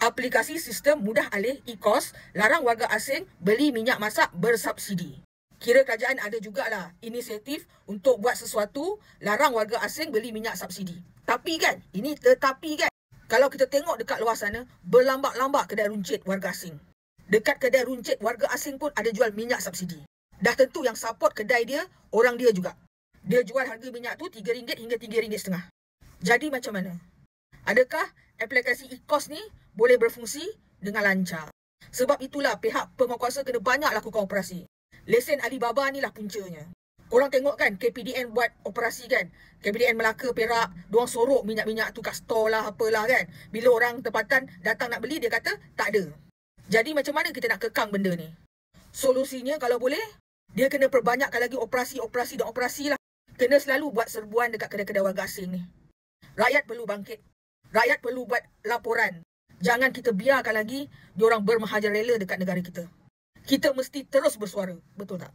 Aplikasi sistem mudah alih e-kos larang warga asing beli minyak masak bersubsidi. Kira kerajaan ada jugalah inisiatif untuk buat sesuatu larang warga asing beli minyak subsidi. Tapi kan, kalau kita tengok dekat luar sana, berlambak-lambak kedai runcit warga asing. Dekat kedai runcit warga asing pun ada jual minyak subsidi. Dah tentu yang support kedai dia, orang dia juga. Dia jual harga minyak tu RM3 hingga RM3.5. Jadi macam mana? Adakah aplikasi e-kos ni boleh berfungsi dengan lancar? Sebab itulah pihak penguatkuasa kena banyak lakukan operasi. Lesen Alibaba ni lah puncanya. Korang tengok kan KPDN buat operasi kan. KPDN Melaka, Perak, diorang sorok minyak-minyak tu kat store lah apalah kan. Bila orang tempatan datang nak beli, dia kata tak ada. Jadi macam mana kita nak kekang benda ni? Solusinya kalau boleh, dia kena perbanyakkan lagi operasi lah. Kena selalu buat serbuan dekat kedai-kedai warga asing ni. Rakyat perlu bangkit. Rakyat perlu buat laporan. Jangan kita biarkan lagi diorang bermahajarela dekat negara kita. Kita mesti terus bersuara. Betul tak?